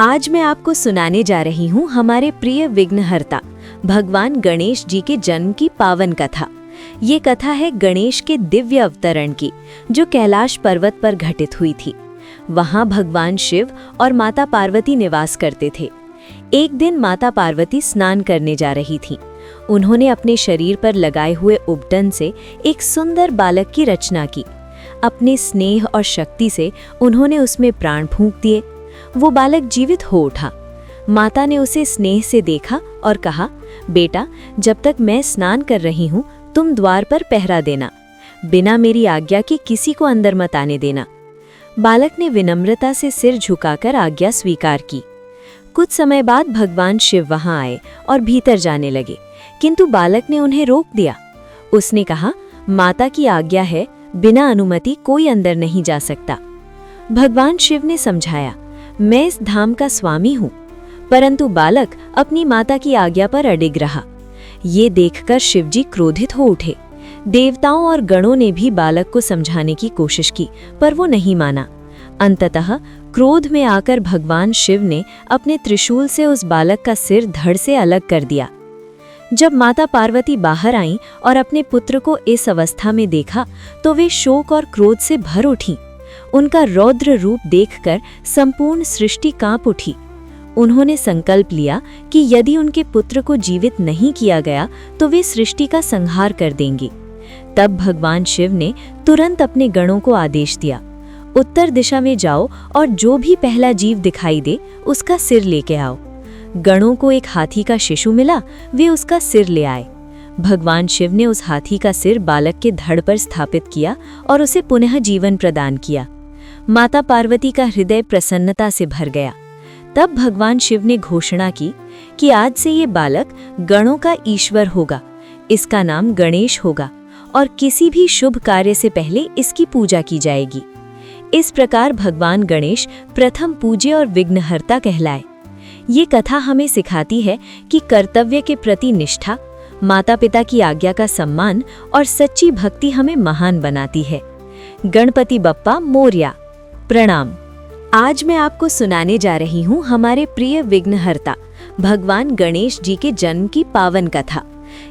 आज मैं आपको सुनाने जा रही हूँ हमारे प्रिय विघ्नहर्ता भगवान गणेश जी के जन्म की पावन कथा। ये कथा है गणेश के दिव्य अवतरण की, जो कैलाश पर्वत पर घटित हुई थी। वहाँ भगवान शिव और माता पार्वती निवास करते थे। एक दिन माता पार्वती स्नान करने जा रही थीं। उन्होंने अपने शरीर पर लगाए हुए उपटन से एक सुंदर बालक की रचना की। अपने स्नेह और शक्ति से उन्होंने उसमें प्राण फूंक दिए। वो बालक जीवित हो उठा। माता ने उसे स्नेह से देखा और कहा, बेटा, जब तक मैं स्नान कर रही हूँ तुम द्वार पर पहरा देना। बिना मेरी आज्ञा के किसी को अंदर मत आने देना। बालक ने विनम्रता से सिर झुकाकर आज्ञा स्वीकार की। कुछ समय बाद भगवान शिव वहां आए और भीतर जाने लगे, किंतु बालक ने उन्हें रोक दिया। उसने कहा, माता की आज्ञा है, बिना अनुमति कोई अंदर नहीं जा सकता। भगवान शिव ने समझाया, मैं इस धाम का स्वामी हूँ। परंतु बालक अपनी माता की आज्ञा पर अडिग रहा। ये देखकर शिवजी क्रोधित हो उठे। देवताओं और गणों ने भी बालक को समझाने की कोशिश की, पर वो नहीं माना। अंततः क्रोध में आकर भगवान शिव ने अपने त्रिशूल से उस बालक का सिर धड़ से अलग कर दिया। जब माता पार्वती बाहर आईं और अपने पुत्र को इस अवस्था में देखा तो वे शोक और क्रोध से भर उठीं। उनका रौद्र रूप देखकर संपूर्ण सृष्टि कांप उठी। उन्होंने संकल्प लिया कि यदि उनके पुत्र को जीवित नहीं किया गया तो वे सृष्टि का संहार कर देंगे। तब भगवान शिव ने तुरंत अपने गणों को आदेश दिया, उत्तर दिशा में जाओ और जो भी पहला जीव दिखाई दे उसका सिर लेके आओ। गणों को एक हाथी का शिशु मिला, वे उसका सिर ले आए। भगवान शिव ने उस हाथी का सिर बालक के धड़ पर स्थापित किया और उसे पुनः जीवन प्रदान किया। माता पार्वती का हृदय प्रसन्नता से भर गया। तब भगवान शिव ने घोषणा की कि आज से ये बालक गणों का ईश्वर होगा। इसका नाम गणेश होगा और किसी भी शुभ कार्य से पहले इसकी पूजा की जाएगी। इस प्रकार भगवान गणेश प्रथम पूज्य और विघ्नहर्ता कहलाए। ये कथा हमें सिखाती है कि कर्तव्य के प्रति निष्ठा, माता पिता की आज्ञा का सम्मान और सच्ची भक्ति हमें महान बनाती है। गणपति बप्पा मोरया। प्रणाम। आज मैं आपको सुनाने जा रही हूँ हमारे प्रिय विघ्नहर्ता भगवान गणेश जी के जन्म की पावन कथा।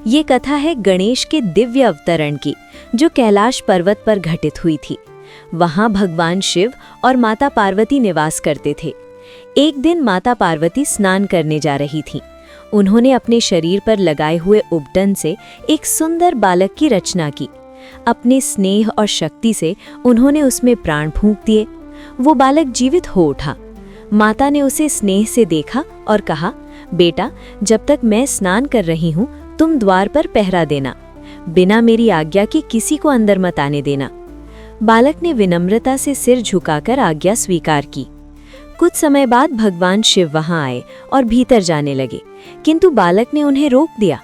ये कथा है गणेश के दिव्य अवतरण की, जो कैलाश पर्वत पर घटित हुई थी। वहाँ भगवान शिव और माता पार्वती निवास करते थे। एक दिन माता पार्वती स्नान करने जा रही थीं। उन्होंने अपने शरीर पर लगाए हुए उपटन से एक सुंदर बालक की रचना की। अपने स्नेह और शक्ति से उन्होंने उसमें प्राण फूंक दिए। वो बालक जीवित हो उठा। माता ने उसे स्नेह से देखा और कहा, बेटा, जब तक मैं स्नान कर रही हूँ तुम द्वार पर पहरा देना। बिना मेरी आज्ञा के किसी को अंदर मत आने देना। बालक ने विनम्रता से सिर झुकाकर आज्ञा स्वीकार की। कुछ समय बाद भगवान शिव वहां आए और भीतर जाने लगे, किंतु बालक ने उन्हें रोक दिया।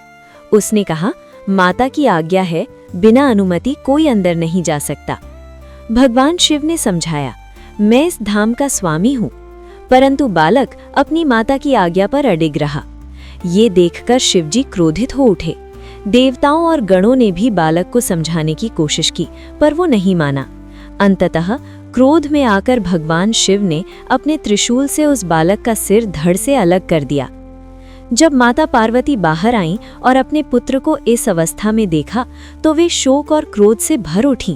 उसने कहा, माता की आज्ञा है, बिना अनुमति कोई अंदर नहीं जा सकता। भगवान शिव ने समझाया, मैं इस धाम का स्वामी हूँ। परंतु बालक अपनी माता की आज्ञा पर अडिग रहा। ये देखकर शिवजी क्रोधित हो उठे। देवताओं और गणों ने भी बालक को समझाने की कोशिश की, पर वो नहीं माना। अंततः क्रोध में आकर भगवान शिव ने अपने त्रिशूल से उस बालक का सिर धड़ से अलग कर दिया। जब माता पार्वती बाहर आईं और अपने पुत्र को इस अवस्था में देखा तो वे शोक और क्रोध से भर उठीं।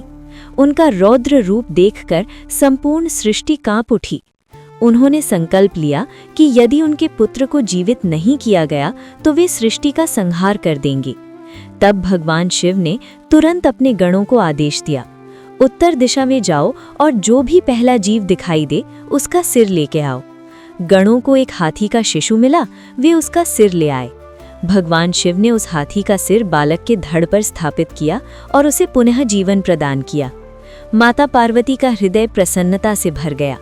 उनका रौद्र रूप देखकर संपूर्ण सृष्टि कांप उठी। उन्होंने संकल्प लिया कि यदि उनके पुत्र को जीवित नहीं किया गया तो वे सृष्टि का संहार कर देंगे। तब भगवान शिव ने तुरंत अपने गणों को आदेश दिया, उत्तर दिशा में जाओ और जो भी पहला जीव दिखाई दे उसका सिर लेके आओ। गणों को एक हाथी का शिशु मिला, वे उसका सिर ले आए। भगवान शिव ने उस हाथी का सिर बालक के धड़ पर स्थापित किया और उसे पुनः जीवन प्रदान किया। माता पार्वती का हृदय प्रसन्नता से भर गया।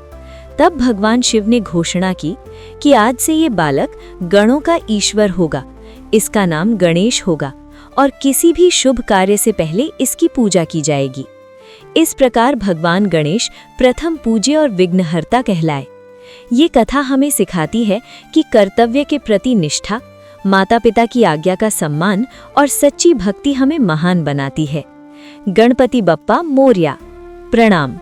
तब भगवान शिव ने घोषणा की कि आज से ये बालक गणों का ईश्वर होगा। इसका नाम गणेश होगा और किसी भी शुभ कार्य से पहले इसकी पूजा की जाएगी। इस प्रकार भगवान गणेश प्रथम पूज्य और विघ्नहर्ता कहलाए। ये कथा हमें सिखाती है कि कर्तव्य के प्रति निष्ठा, माता पिता की आज्ञा का सम्मान और सच्ची भक्ति हमें महान बनाती है। गणपति बप्पा मोरया। प्रणाम।